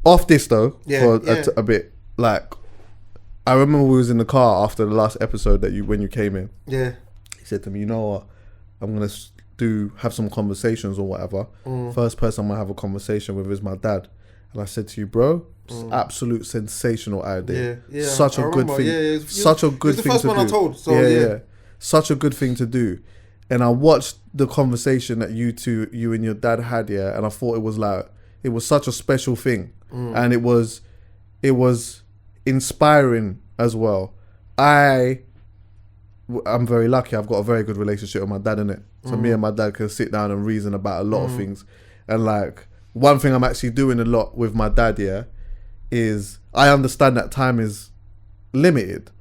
off this though, Yeah, for a bit. Like, I remember we was in the car after the last episode when you came in. Yeah. He said to me, "You know what? I'm gonna have some conversations or whatever. First person I'm gonna have a conversation with is my dad." And I said to you, bro, it's absolute sensational idea. Yeah. Such a good thing. Yeah, such a good thing to do. The first one I told. So yeah. Such a good thing to do. And I watched the conversation that you and your dad had, yeah, and I thought it was such a special thing. And it was inspiring as well. I'm very lucky. I've got a very good relationship with my dad, innit? So me and my dad can sit down and reason about a lot of things. And like, one thing I'm actually doing a lot with my dad, yeah, is I understand that time is limited.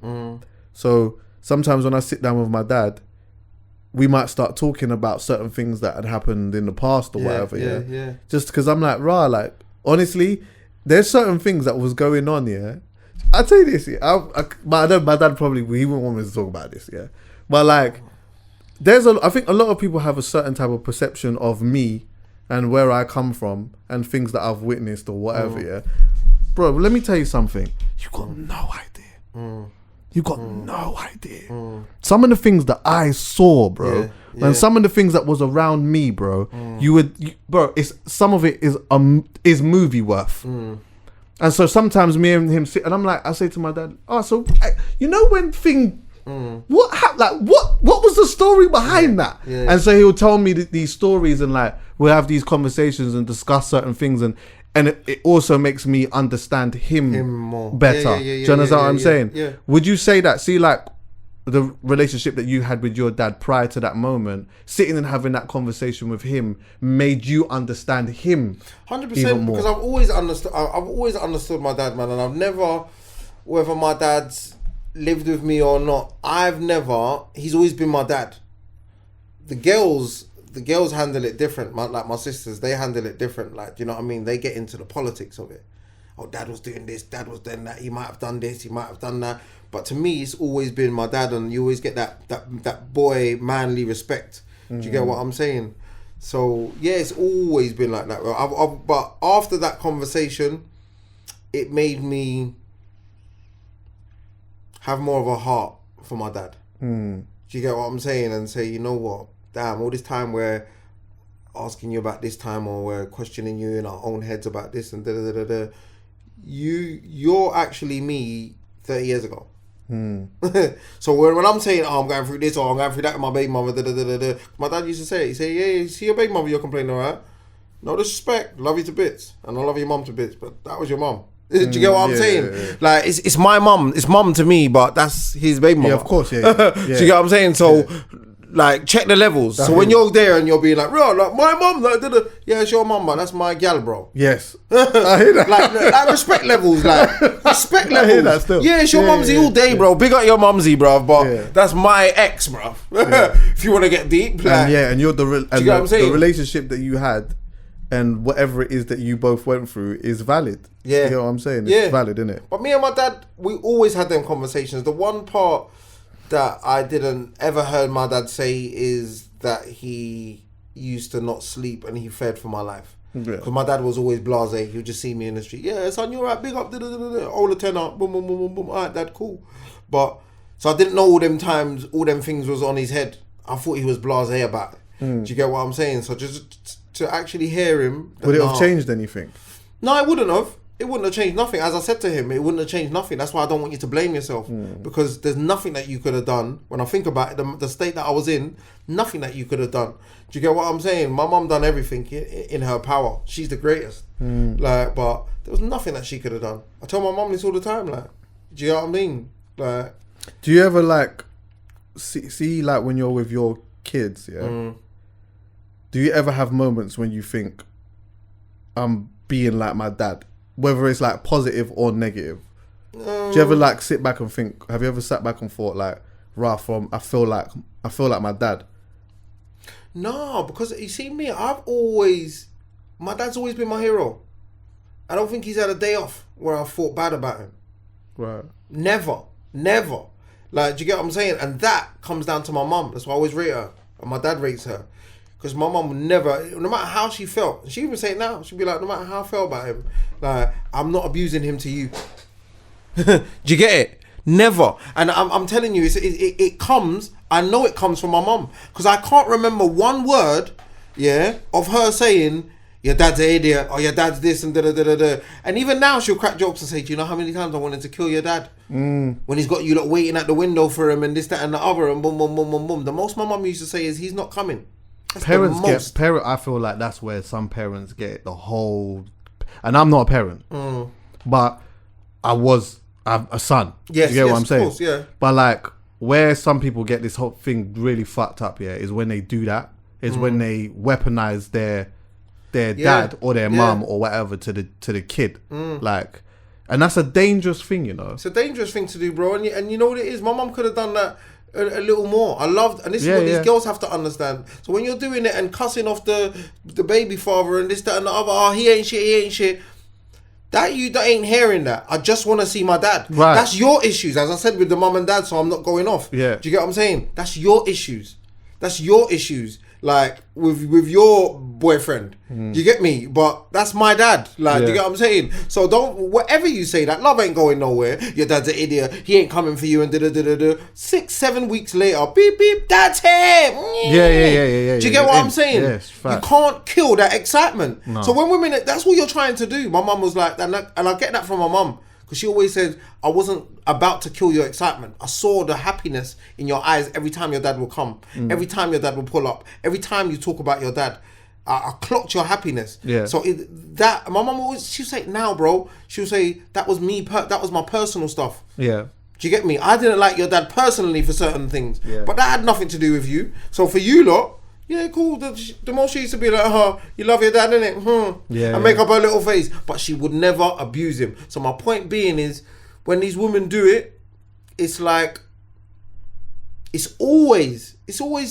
So sometimes when I sit down with my dad, we might start talking about certain things that had happened in the past or whatever, yeah. Just because I'm like, like, honestly, there's certain things that was going on, yeah. I'll tell you this, yeah. My dad probably, he wouldn't want me to talk about this, yeah. But like, I think a lot of people have a certain type of perception of me and where I come from and things that I've witnessed or whatever, yeah. Bro, let me tell you something. You got no idea. You got no idea. Some of the things that I saw, bro, and some of the things that was around me, bro, bro, some of it is movie worth. And so sometimes me and him sit, and I say to my dad, so you know when what happened? Like what was the story behind that? Yeah. And so he'll tell me these stories, and like we'll have these conversations and discuss certain things, and it also makes me understand him more better. Do you understand what I'm saying? Yeah. Would you say that? See, like the relationship that you had with your dad prior to that moment, sitting and having that conversation with him made you understand him 100%. Because I've always understood my dad, man, and I've never, whether my dad's lived with me or not, he's always been my dad. The girls handle it different. Like my sisters, they handle it different. Like, you know what I mean? They get into the politics of it. Oh, dad was doing this, dad was doing that. He might have done this, he might have done that. But to me, it's always been my dad, and you always get that boy manly respect. Do you get what I'm saying? So yeah, it's always been like that. But after that conversation, it made me have more of a heart for my dad. Do you get what I'm saying? And say, you know what? Damn, all this time we're asking you about this time, or we're questioning you in our own heads about this and da-da-da-da-da. You're actually me 30 years ago. So when I'm saying, I'm going through this or I'm going through that with my baby mother, da-da-da-da-da, my dad used to say it. He say, yeah, see your baby mother, you're complaining, alright? No disrespect, love you to bits, and I love your mum to bits, but that was your mum. Do you get what I'm saying? Yeah. Like, it's my mum, it's mum to me, but that's his baby mother. Yeah, of course, yeah. Do you get what I'm saying? So like, check the levels. So when you're there and you're being like, bro, like my mum, like, yeah, it's your mum, man. That's my gal, bro. Yes, I hear that. like respect levels, like respect levels. I hear that still. Yeah, it's your mumsy all day, bro. Big up your mumsy, bro. But that's my ex, bro. If you want to get deep, like, and you're the relationship that you had, and whatever it is that you both went through is valid. Yeah, you know what I'm saying? It's valid, isn't it? But me and my dad, we always had them conversations. The one part that I didn't ever heard my dad say is that he used to not sleep and he fed for my life. Because my dad was always blasé. He would just see me in the street. Yeah, son, you're right. Big up. All the tenor. Boom, boom, boom, boom, boom. All right, dad, cool. But so I didn't know all them times, all them things was on his head. I thought he was blasé about it. Do you get what I'm saying? So just to actually hear him. Would it have changed anything? No, it wouldn't have. It wouldn't have changed nothing. As I said to him, it wouldn't have changed nothing. That's why I don't want you to blame yourself. Because there's nothing that you could have done. When I think about it, the state that I was in, nothing that you could have done. Do you get what I'm saying? My mum done everything in her power. She's the greatest. Like, but there was nothing that she could have done. I tell my mum this all the time. Like, do you know what I mean? Like, do you ever like see like when you're with your kids? Yeah. Do you ever have moments when you think, I'm being like my dad? Whether it's like positive or negative. Do you ever like sit back and think? Have you ever sat back and thought like, I feel like my dad? No, because you see me, my dad's always been my hero. I don't think he's had a day off where I thought bad about him. Right. Never. Like, do you get what I'm saying? And that comes down to my mum. That's why I always rate her, and my dad rates her. Because my mum would never, no matter how she felt, she even say it now, she'd be like, no matter how I felt about him, like, I'm not abusing him to you. Do you get it? Never. And I'm telling you, it comes, I know it comes from my mum. Because I can't remember one word, of her saying, your dad's an idiot, or your dad's this, and da-da-da-da-da. And even now, she'll crack jokes and say, do you know how many times I wanted to kill your dad? When he's got you lot waiting at the window for him, and this, that, and the other, and boom, boom, boom, boom, boom. The most my mum used to say is, he's not coming. That's I feel like that's where some parents get the whole, and I'm not a parent, but I'm a son. Yes, you get what I'm saying? Of course, yeah. But like, where some people get this whole thing really fucked up, is when they do that, is when they weaponize their dad or their mum or whatever to the kid, like, and that's a dangerous thing, It's a dangerous thing to do, bro. And you know what it is? My mum could have done that a little more. I loved, and this is what these girls have to understand. So when you're doing it and cussing off the baby father and this, that, and the other, he ain't shit. That ain't hearing that. I just want to see my dad. Right. That's your issues, as I said with the mum and dad. So I'm not going off. Yeah. Do you get what I'm saying? That's your issues. Like with your boyfriend. Do you get me? But that's my dad. Like, do you get what I'm saying? So whatever you say, that love ain't going nowhere. Your dad's an idiot. He ain't coming for you and da-da-da-da-da. 6-7 weeks later, beep, beep, that's him. Yeah. Do you get what I'm saying? Yes, you can't kill that excitement. No. So when women, that's what you're trying to do. My mum was like, and I get that from my mum. Because she always said, I wasn't about to kill your excitement. I saw the happiness in your eyes every time your dad will come. Every time your dad will pull up. Every time you talk about your dad. I clocked your happiness. Yeah. So my mum always, she'll say, now, bro, she'll say, that was me, that was my personal stuff. Yeah. Do you get me? I didn't like your dad personally for certain things. Yeah. But that had nothing to do with you. So for you lot, yeah, cool. The more she used to be like, you love your dad, innit? Yeah. And make up her little face. But she would never abuse him. So my point being is, when these women do it, it's like, it's always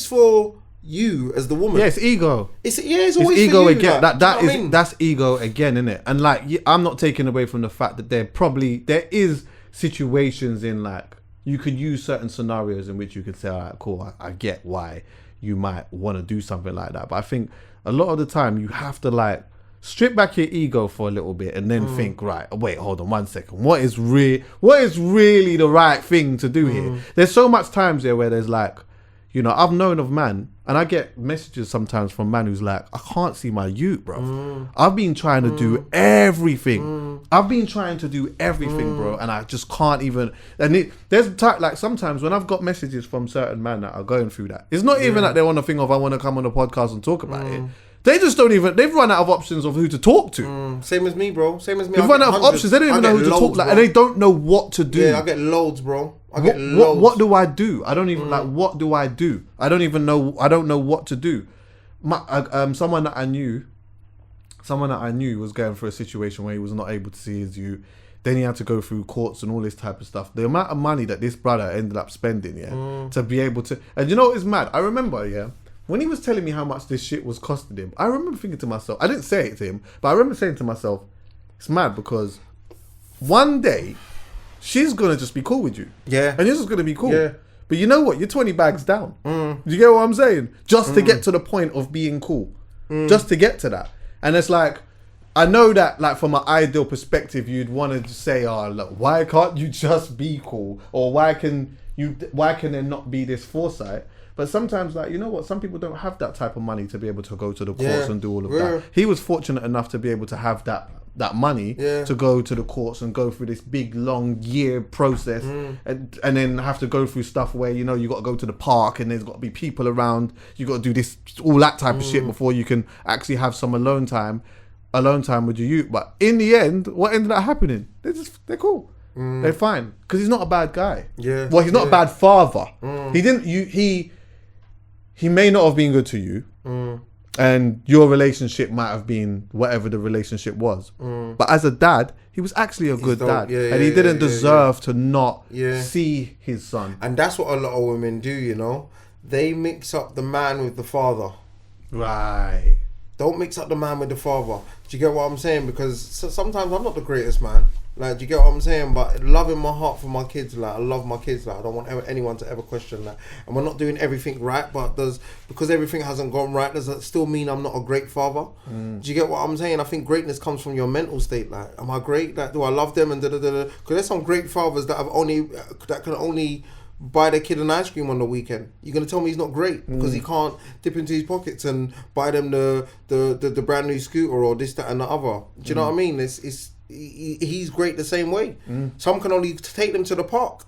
for you as the woman. Yeah, it's ego. It's always ego for you, again. like, That's ego again, isn't it? And like, I'm not taking away from the fact that there is situations in, like, you could use certain scenarios in which you could say, all right, cool, I get why you might want to do something like that. But I think a lot of the time you have to, like, strip back your ego for a little bit and then think, right, wait, hold on 1 second. What is really the right thing to do here? There's so much times there where there's like, I've known of man, and I get messages sometimes from man who's like, I can't see my youth, bro. I've been trying to do everything. Bro, and I just can't even. And like sometimes when I've got messages from certain men that are going through that, it's not even that they want to think of, I want to come on the podcast and talk about it. They just don't even. They've run out of options of who to talk to. Same as me, bro. Same as me. They've run out of options. They don't even know who to talk to, and they don't know what to do. Yeah, I get loads, bro. Loads. What do I do? I don't even like. What do I do? I don't even know. I don't know what to do. Someone that I knew was going through a situation where he was not able to see his youth. Then he had to go through courts and all this type of stuff. The amount of money that this brother ended up spending, to be able to. And you know what is mad? I remember, when he was telling me how much this shit was costing him, I remember thinking to myself, I didn't say it to him, but I remember saying to myself, it's mad because one day she's going to just be cool with you. Yeah. And you're just going to be cool. Yeah. But you know what? You're 20 bags down. You get what I'm saying? Just to get to the point of being cool. Just to get to that. And it's like, I know that, like, from an ideal perspective, you'd want to say, look, why can't you just be cool? Or why can there not be this foresight? But sometimes, like, you know what? Some people don't have that type of money to be able to go to the courts and do all of that. He was fortunate enough to be able to have that money to go to the courts and go through this big, long year process and then have to go through stuff where, you got to go to the park and there's got to be people around. You got to do this, all that type of shit before you can actually have some alone time with your youth. But in the end, what ended up happening? They're cool. They're fine because he's not a bad guy. Yeah. Well, he's not a bad father. He may not have been good to you, and your relationship might have been whatever the relationship was. But as a dad, he was actually a good dad, and he didn't deserve to not see his son. And that's what a lot of women do. They mix up the man with the father. Right. don't mix up the man with the father. Do you get what I'm saying? Because sometimes I'm not the greatest man. Like, do you get what I'm saying? But love in my heart for my kids, like, I love my kids, like, I don't want anyone to ever question that. And we're not doing everything right, but because everything hasn't gone right, does that still mean I'm not a great father? Do you get what I'm saying? I think greatness comes from your mental state. Like, am I great? Like, do I love them? And because there's some great fathers that can only buy their kid an ice cream on the weekend. You're gonna tell me he's not great because he can't dip into his pockets and buy them the brand new scooter or this, that, and the other. Do you know what I mean? He's great the same way. Some can only take them to the park.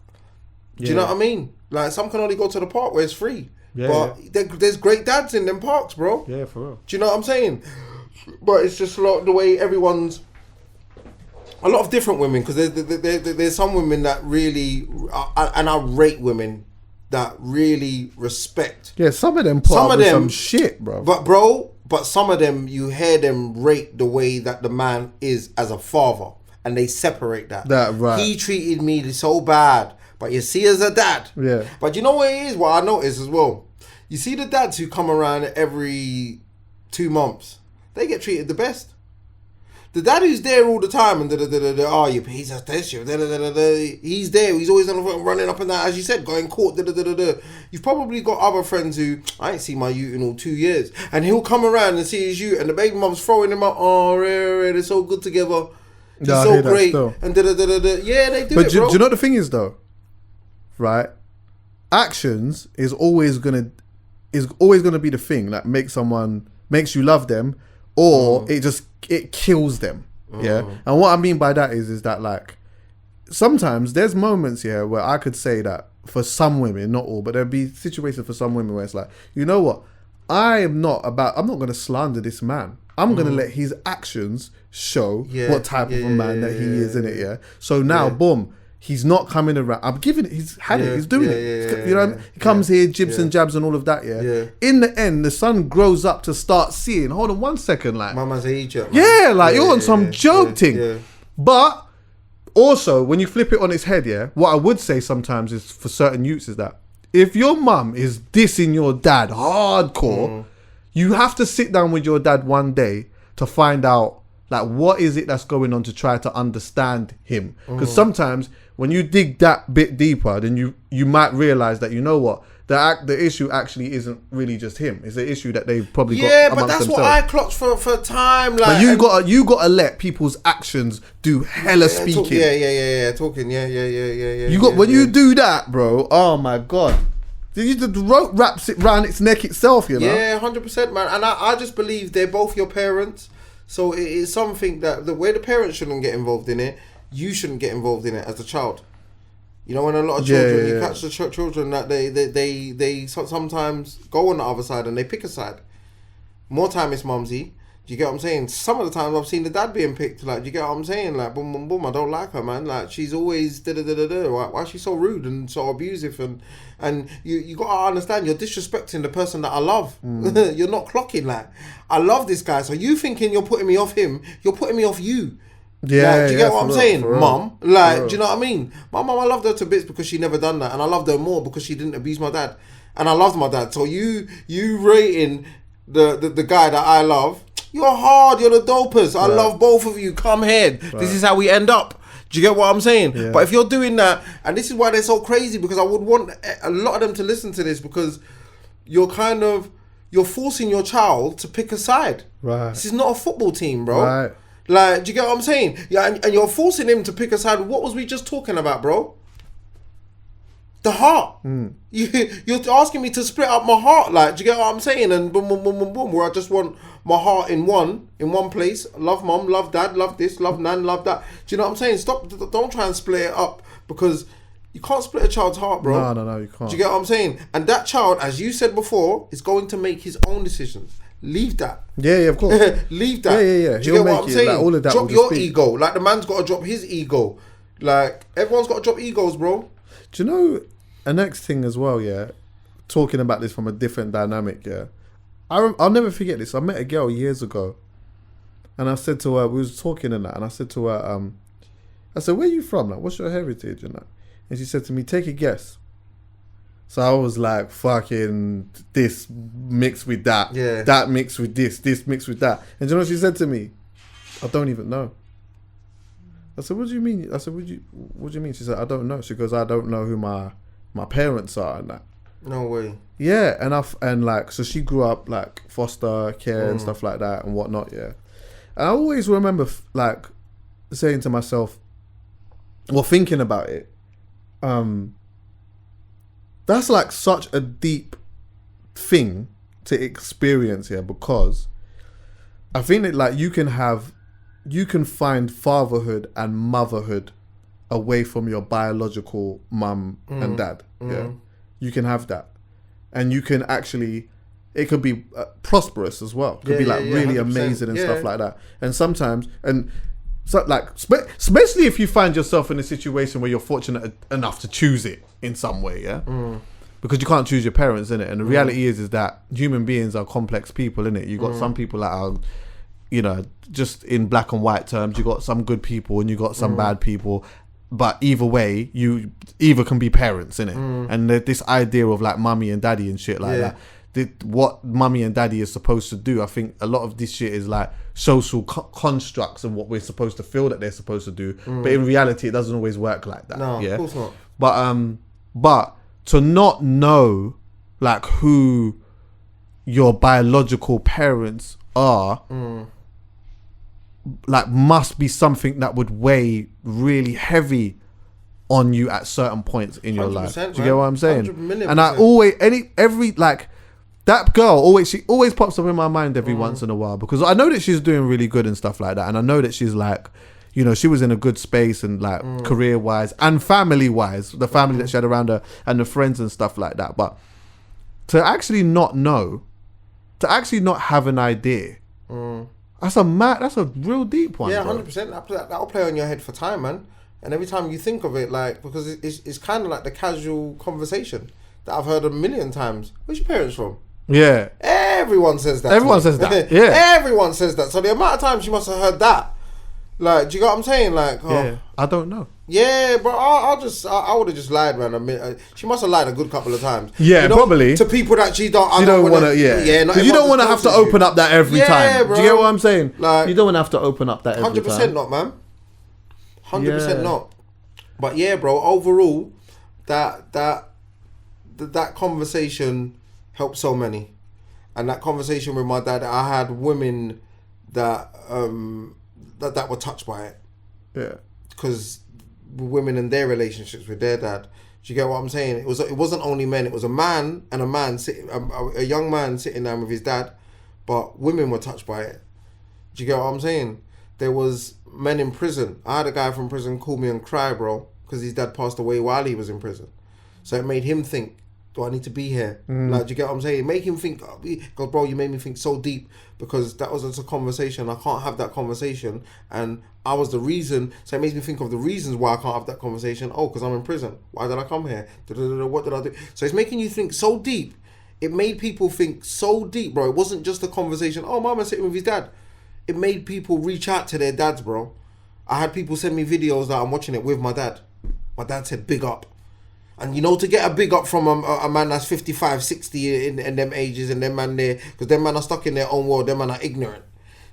Do you know what I mean? Like, some can only go to the park where it's free. But there's great dads in them parks, bro. Yeah, for real. Do you know what I'm saying? But it's just the way everyone's. A lot of different women, because there's some women that really, and I rate women that really respect. Yeah, some of them some shit, bro. But some of them, you hear them rate the way that the man is as a father, and they separate that. That right. He treated me so bad, but you see, as a dad. Yeah. But you know what it is? What I notice as well. You see the dads who come around every 2 months, they get treated the best. The dad who's there all the time and oh, you piece of this, he's there. He's always running up and down, as you said, going court. You've probably got other friends who, I ain't seen my youth in all 2 years, and he'll come around and see his youth, and the baby mum's throwing him up. Oh, they're so good together. They're so great. And yeah, they do. But do you know what the thing is though? Right, actions is always gonna be the thing that makes you love them, or it kills them. Yeah. And what I mean by that is that, like, sometimes there's moments here where I could say that for some women, not all, but there'll be situations for some women where it's like, you know what, I'm not going to slander this man. I'm going to let his actions show what type of a man that he is, in it. Yeah. So now, boom, he's not coming around. I'm giving it. He's had it. He's doing it. You know what I mean? He comes here, jibs and jabs and all of that. Yeah. In the end, the son grows up to start seeing. Hold on 1 second, like. Mama's Egypt. Yeah, like you're on some joke thing. Yeah. But also, when you flip it on its head, what I would say sometimes is for certain youths is that if your mum is dissing your dad hardcore, you have to sit down with your dad one day to find out, like, what is it that's going on, to try to understand him. Because sometimes when you dig that bit deeper, then you might realize that, you know what, the issue actually isn't really just him. It's an issue that they've probably got amongst but that's themselves. what I clocked for time. Like, but you gotta let people's actions do hella speaking. Talking. You do that, bro. Oh my god. The rope wraps it round its neck itself, you know. Yeah, 100%, man. And I just believe they're both your parents. So it is something that the way the parents shouldn't get involved in it, you shouldn't get involved in it as a child. You know, when a lot of children, you catch the children that they sometimes go on the other side and they pick a side. More time it's mumsy. Do you get what I'm saying? Some of the times I've seen the dad being picked. Like, do you get what I'm saying? Like, boom, boom, boom. I don't like her, man. Like, she's always Why is she so rude and so abusive? And you got to understand, you're disrespecting the person that I love. You're not clocking. Like, I love this guy. So you thinking you're putting me off him? You're putting me off you. Yeah, like, do you get what I'm saying, mum? Like, do you know what I mean? My mum, I loved her to bits because she never done that, and I loved her more because she didn't abuse my dad, and I loved my dad. So you rating the guy that I love, you're hard. You're the dopest. I love both of you. Come here. This is how we end up. Do you get what I'm saying? Yeah. But if you're doing that, and this is why they're so crazy, because I would want a lot of them to listen to this, because you're forcing your child to pick a side. Right. This is not a football team, bro. Right. Like, do you get what I'm saying? Yeah, and you're forcing him to pick a side. What was we just talking about, bro? The heart. You're asking me to split up my heart. Like, do you get what I'm saying? And boom, boom, boom, boom, boom. Where I just want my heart in one place. Love mum, love dad, love this, love nan, love that. Do you know what I'm saying? Stop. Don't try and split it up, because you can't split a child's heart, bro. No, you can't. Do you get what I'm saying? And that child, as you said before, is going to make his own decisions. Leave that. Yeah, of course. Leave that. Yeah. Do you get what I'm saying? Like, all of that drop your ego. Like, the man's got to drop his ego. Like, everyone's got to drop egos, bro. Do you know a next thing as well, talking about this from a different dynamic, I'll never forget this. I met a girl years ago, and I said to her, we was talking and that, and I said to her, I said, where are you from? Like, what's your heritage? And that. And she said to me, take a guess. So I was like, fucking this mixed with that. Yeah. That mixed with this mixed with that. And do you know what she said to me? I don't even know. I said, what do you mean? I said, what do you mean? She said, I don't know. She goes, I don't know who my parents are and that. No way. Yeah, and like, so she grew up like foster care and stuff like that and whatnot, yeah. And I always remember like saying to myself, or thinking about it, that's like such a deep thing to experience here, because I think that like you can find fatherhood and motherhood away from your biological mum and dad. Yeah, you can have that, and you can actually, it could be prosperous as well. It could be like really 100%. amazing and stuff like that. And sometimes, and so like, especially if you find yourself in a situation where you're fortunate enough to choose it in some way, yeah. Because you can't choose your parents, innit? And the reality is that human beings are complex people, innit? You got some people that are, you know, just in black and white terms, you got some good people and you got some bad people. But either way, you either can be parents, innit? And this idea of like mummy and daddy and shit like that. What mummy and daddy is supposed to do, I think a lot of this shit is like social constructs and what we're supposed to feel that they're supposed to do. But in reality, it doesn't always work like that. No, yeah? of course not. But to not know like who your biological parents are, like must be something that would weigh really heavy on you at certain points in your life. Do you get what I'm saying? And I always, every like, that girl she always pops up in my mind every once in a while, because I know that she's doing really good and stuff like that, and I know that she's like, you know, she was in a good space and like career wise and family wise, the family that she had around her and the friends and stuff like that. But to actually not know, to actually not have an idea, that's a real deep one. Yeah, 100%. That'll play on your head for time, man. And every time you think of it, like, because it's kind of like the casual conversation that I've heard a million times. Where's your parents from? Yeah. Everyone says that. Everyone says that. Yeah. Everyone says that. So the amount of times she must have heard that. Like, do you get what I'm saying? Like, yeah, I don't know. Yeah, but I would have just lied, man. I mean, she must have lied a good couple of times. Yeah, you know, probably to people that she don't. You don't want to. Yeah, because you don't want to have to open up that every time. Bro. Do you get what I'm saying? Like, you don't want to have to open up that every 100% time. not, man. 100% not. But yeah, bro. Overall, that conversation helped so many, and that conversation with my dad, I had women that that were touched by it. Yeah. Because women and their relationships with their dad. Do you get what I'm saying? It wasn't only men. It was a man and a man sitting, a young man sitting down with his dad, but women were touched by it. Do you get what I'm saying? There was men in prison. I had a guy from prison call me and cry, bro, because his dad passed away while he was in prison. So it made him think, do I need to be here? Like, do you get what I'm saying? Make him think, God, bro, you made me think so deep, because that was just a conversation. I can't have that conversation, and I was the reason. So it makes me think of the reasons why I can't have that conversation. Oh, because I'm in prison. Why did I come here? What did I do? So it's making you think so deep. It made people think so deep, bro. It wasn't just a conversation. Oh, mama's sitting with his dad. It made people reach out to their dads, bro. I had people send me videos that I'm watching it with my dad. My dad said, big up. And you know, to get a big up from a man that's 55, 60 in them ages, and them man there, because them man are stuck in their own world, them man are ignorant.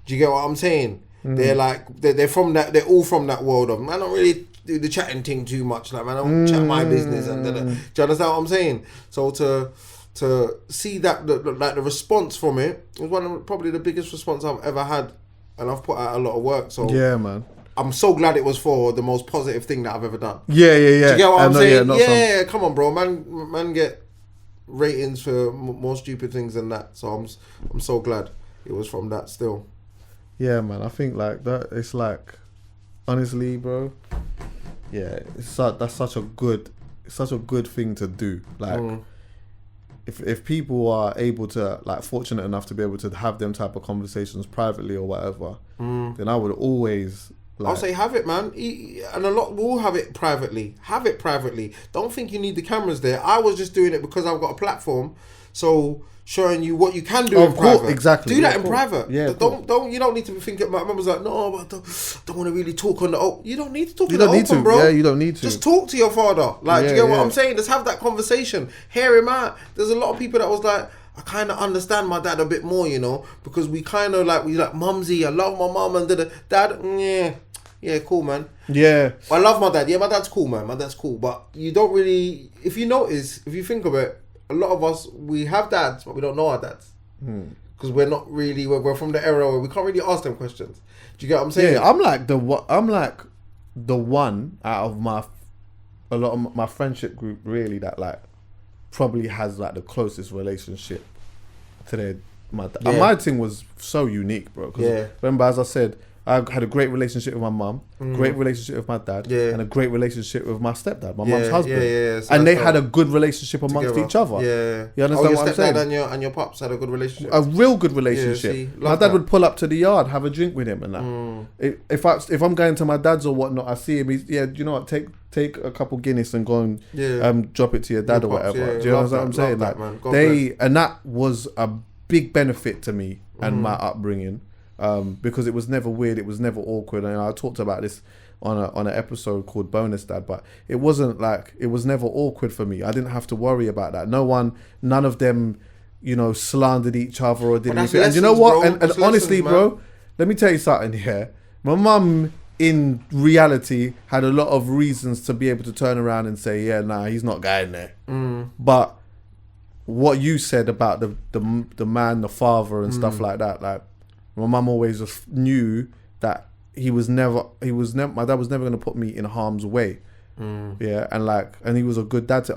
Do you get what I'm saying? They're like, they're from that, they're all from that world of, man, I don't really do the chatting thing too much, like, man, I don't chat my business, and do you understand what I'm saying? So to see that, the response from it was one of probably the biggest response I've ever had, and I've put out a lot of work, so yeah, man. I'm so glad it was for the most positive thing that I've ever done. Yeah. Do you get what I'm saying? Yeah, come on, bro. Man get ratings for more stupid things than that. So I'm so glad it was from that still. Yeah, man. I think like that. It's like, honestly, bro. Yeah, that's such a good thing to do. Like, if people are able to, like, fortunate enough to be able to have them type of conversations privately or whatever, then I would always. I'll say have it, man. And a lot will have it privately. Have it privately. Don't think you need the cameras there. I was just doing it because I've got a platform So showing you what you can do Of in course, private. exactly. Do that Yeah, in of course. private. Yeah, of don't you don't need to be thinking. My mum was like, no, but I don't want to really talk on the open. You don't need to talk You on the don't need open, to. bro. Yeah, you don't need to. Just talk to your father. Like, do you Yeah, get what yeah. I'm saying? Just have that conversation. Hear him out. There's a lot of people that was like, I kind of understand my dad a bit more, you know, because we kind of like, we like, mumsy, I love my mum, and dad, yeah, cool, man. Yeah. I love my dad. Yeah, my dad's cool, man. My dad's cool. But you don't really, if you notice, if you think of it, a lot of us, we have dads, but we don't know our dads. Because we're not really, we're from the era where we can't really ask them questions. Do you get what I'm saying? Yeah, I'm like the one out of a lot of my friendship group really that like probably has like the closest relationship to my dad. And my thing was so unique, bro. Because remember, as I said, I had a great relationship with my mum, great relationship with my dad, and a great relationship with my stepdad, my mum's husband. So and they had a good relationship amongst each other. Yeah. You understand what I'm saying? Your stepdad and your pops had a good relationship. A real good relationship. Yeah, my dad would pull up to the yard, have a drink with him and that. If I'm going to my dad's or whatnot, I see him, he's, you know what, take a couple Guinness and go and drop it to your dad or whatever. Do you know what I'm saying? Like and that was a big benefit to me and my upbringing. Because it was never weird, it was never awkward, and I talked about this on an episode called Bonus Dad, but it wasn't like, it was never awkward for me. I didn't have to worry about that. None of them, you know, slandered each other or did anything. And you know what? And honestly, bro, let me tell you something here. My mum, in reality, had a lot of reasons to be able to turn around and say, yeah, nah, he's not going there. But what you said about the man, the father and stuff like that, like, my mum always just knew that my dad was never going to put me in harm's way. Yeah, and he was a good dad.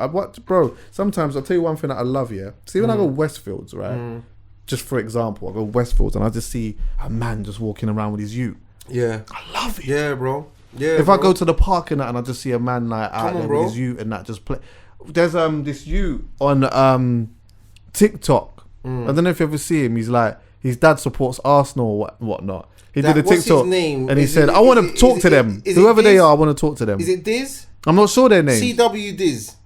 Bro, sometimes I'll tell you one thing that I love, yeah. See, when I go Westfields, right? Just for example, I go Westfields and I just see a man just walking around with his ute. Yeah. I love it. Yeah, bro. Yeah. If I go to the park and I just see a man like out there with his ute and that just play. There's this ute on TikTok. I don't know if you ever see him. He's like, his dad supports Arsenal or whatnot. He did a TikTok and he said, I want to talk to them. Whoever they are, I want to talk to them. Is it Diz? I'm not sure their name. CW Diz.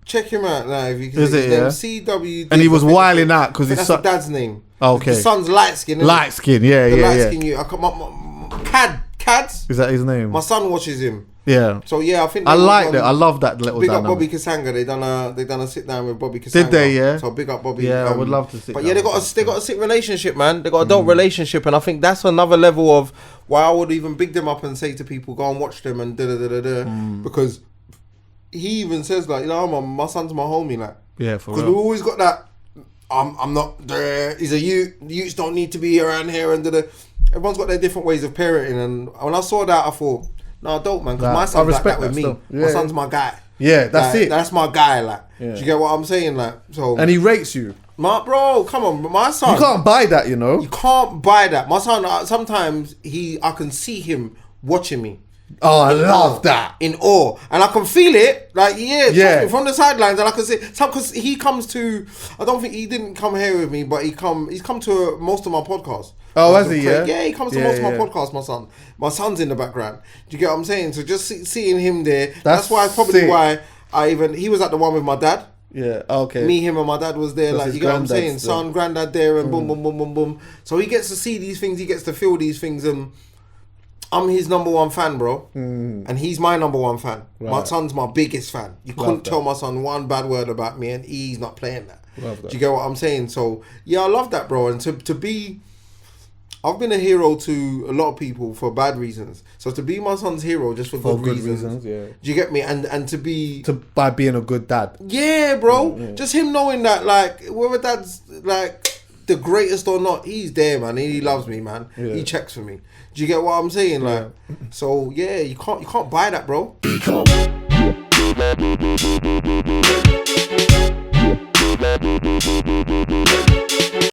Check him out now if you can. Is it, yeah? CW Diz. And he was wilding out because his son. That's his dad's name. Okay. His son's light skin. Light skin, yeah. Light skin, Cads. Is that his name? My son watches him. Yeah. So yeah, I think I like that. I love that little. Big up Bobby Kasanga. They done a sit down with Bobby Kasanga. Did they? Yeah. So big up Bobby. Yeah, I would love to sit. But yeah, they got a sick relationship, man. They got adult relationship, and I think that's another level of why I would even big them up and say to people, go and watch them and because he even says like, you know, my son's my homie, like. Yeah, for real. Because we always got that. I'm not there. He's a youth. The youths don't need to be around here and Everyone's got their different ways of parenting, and when I saw that, I thought, no, I don't, man, because my son's like that with me. Yeah. My son's my guy. Yeah, that's it. That's my guy, like. Yeah. Do you get what I'm saying, like? So. And he rates you. Bro, come on, my son. You can't buy that, you know. You can't buy that. My son, sometimes I can see him watching me. Oh, I love that. In awe. And I can feel it. Like, yeah. From the sidelines. And I can see, because he comes to, I don't think he didn't come here with me, but he's come to most of my podcasts. Oh, has he? Yeah. Yeah, he comes to most of my podcasts, my son. My son's in the background. Do you get what I'm saying? So just seeing him there, that's why probably sick. Why he was at the one with my dad. Yeah, okay. Me, him and my dad was there. Like, you get what I'm saying? Son, granddad there and boom, boom, boom, boom, boom. So he gets to see these things, he gets to feel these things, and I'm his number one fan, bro. And he's my number one fan. Right. My son's my biggest fan. You couldn't tell my son one bad word about me, and he's not playing that. Do you get what I'm saying? So, yeah, I love that, bro. And to be... I've been a hero to a lot of people for bad reasons. So to be my son's hero just for good reasons. Yeah. Do you get me? And to be... By being a good dad. Yeah, bro. Yeah. Just him knowing that, like, whether dad's, like, the greatest or not, he's there, man. He loves me, man. Yeah. He checks for me. Do you get what I'm saying? Like, so, yeah, you can't buy that, bro.